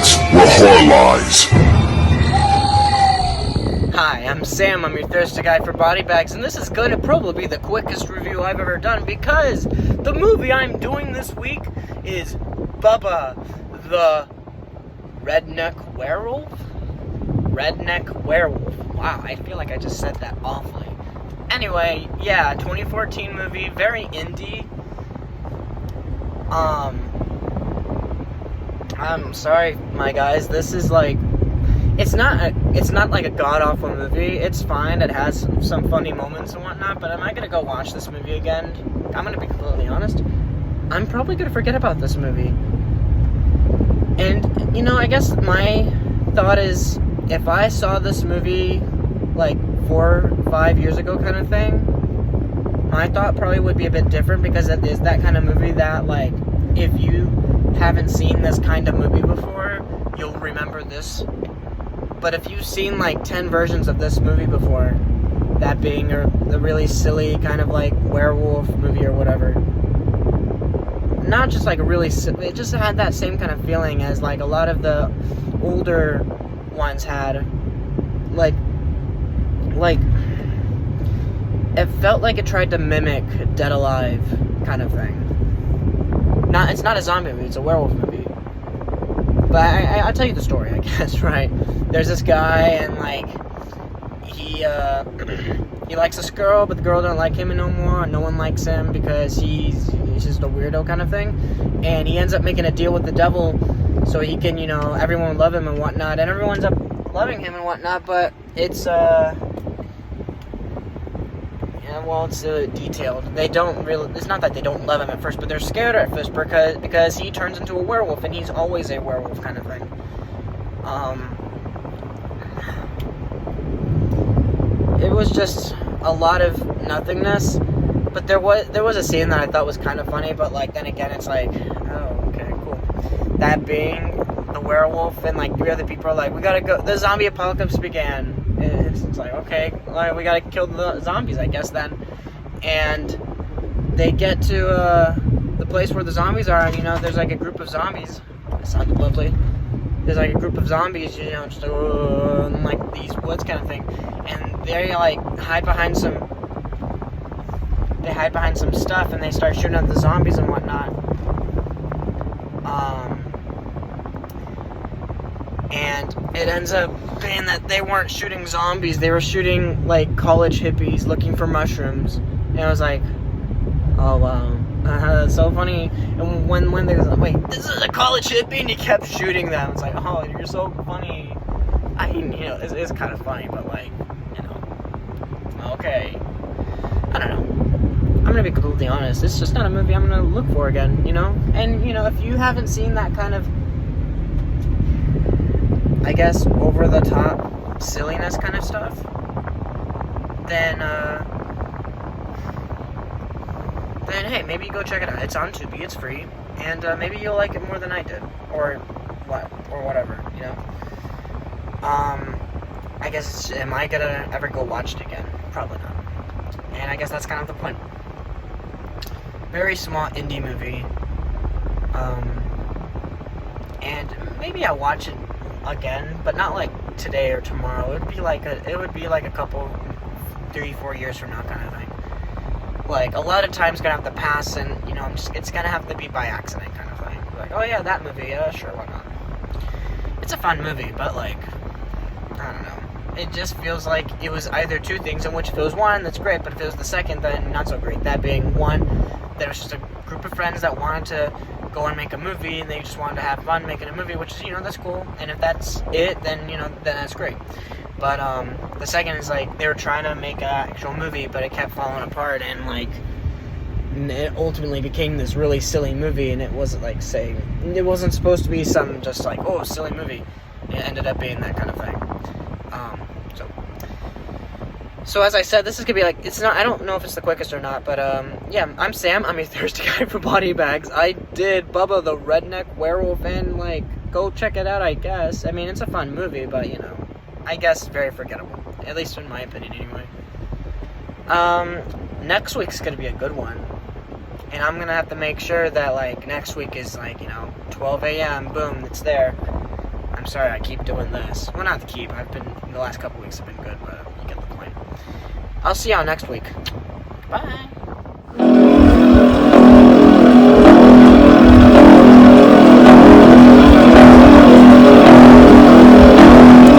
BodyBags, where horror lies. Hi, I'm Sam, I'm your thirsty guy for BodyBags, and this is going to probably be the quickest review I've ever done because the movie I'm doing this week is Bubba, the redneck werewolf? Redneck werewolf. Wow, I feel like I just said that awfully. Anyway, yeah, 2014 movie, very indie. I'm sorry, my guys, this is like, it's not like a god-awful movie. It's fine, it has some funny moments and whatnot, but am I gonna go watch this movie again? I'm gonna be completely honest, I'm probably gonna forget about this movie. And, you know, I guess my thought is, if I saw this movie, like, 4 or 5 years ago kind of thing, my thought probably would be a bit different, because it is that kind of movie that, like, if you haven't seen this kind of movie before, you'll remember this. But if you've seen, like, 10 versions of this movie before, that being the really silly kind of, like, werewolf movie or whatever, not just, like, a really silly, it just had that same kind of feeling as, like, a lot of the older ones had. Like, it felt like it tried to mimic Dead Alive kind of thing. It's not a zombie movie, it's a werewolf movie. But I'll tell you the story, I guess, right? There's this guy, and, like, he likes this girl, but the girl don't like him no more, and no one likes him because he's just a weirdo kind of thing. And he ends up making a deal with the devil so he can, you know, everyone love him and whatnot, and everyone ends up loving him and whatnot, but it's, it's detailed. They don't really, it's not that they don't love him at first, but they're scared at first because he turns into a werewolf, and he's always a werewolf kind of thing. It was just a lot of nothingness, but there was a scene that I thought was kind of funny, but, like, then again, it's like, oh, okay, cool. That being the werewolf, and, like, 3 other people are like, we gotta go, the zombie apocalypse began. It's like, okay, like, we gotta kill the zombies, I guess, then. And they get to the place where the zombies are, and, you know, there's, like, a group of zombies. It sounded lovely. There's, like, a group of zombies, you know, just in, like, these woods kind of thing. And they, like, hide behind some stuff, and they start shooting at the zombies and whatnot. And it ends up being that they weren't shooting zombies, they were shooting, like, college hippies looking for mushrooms. And I was like, oh, wow. That's so funny. And when they was like, wait, this is a college hippie, and he kept shooting them. It's like, oh, you're so funny. I mean, you know, it's kind of funny, but, like, you know, okay. I don't know. I'm gonna be completely honest. It's just not a movie I'm gonna look for again, you know? And, you know, if you haven't seen that kind of, I guess, over-the-top silliness kind of stuff, then hey, maybe you go check it out. It's on Tubi, it's free, and maybe you'll like it more than I did, or whatever, you know? I guess, am I gonna ever go watch it again? Probably not. And I guess that's kind of the point. Very small indie movie, and maybe I'll watch it again, but not like today or tomorrow. It would be like a couple, 3-4 years from now kind of thing. Like, a lot of time's gonna have to pass, and, you know, it's gonna have to be by accident kind of thing. Like, oh yeah, that movie, yeah, sure, why not? It's a fun movie, but, like, I don't know. It just feels like it was either 2 things, in which if it was 1, that's great, but if it was the second, then not so great. That being 1, there was just a group of friends that wanted to go and make a movie, and they just wanted to have fun making a movie, which is, you know, that's cool. And if that's it, then, you know, then that's great. But the second is, like, they were trying to make an actual movie, but it kept falling apart, and, like, it ultimately became this really silly movie, and it wasn't, like, saying, it wasn't supposed to be some just, like, oh, silly movie. It ended up being that kind of thing. So as I said, this is gonna be, like, it's not, I don't know if it's the quickest or not, but, yeah, I'm Sam, I'm your thirsty guy for BodyBags. I did Bubba the Redneck Werewolf, and, like, go check it out, I guess. I mean, it's a fun movie, but, you know, I guess very forgettable, at least in my opinion, anyway. Next week's gonna be a good one, and I'm gonna have to make sure that, like, next week is, like, you know, 12 a.m., boom, it's there. I'm sorry I keep doing this. Well, not to keep. The last couple weeks have been good, but you get the point. I'll see y'all next week. Bye.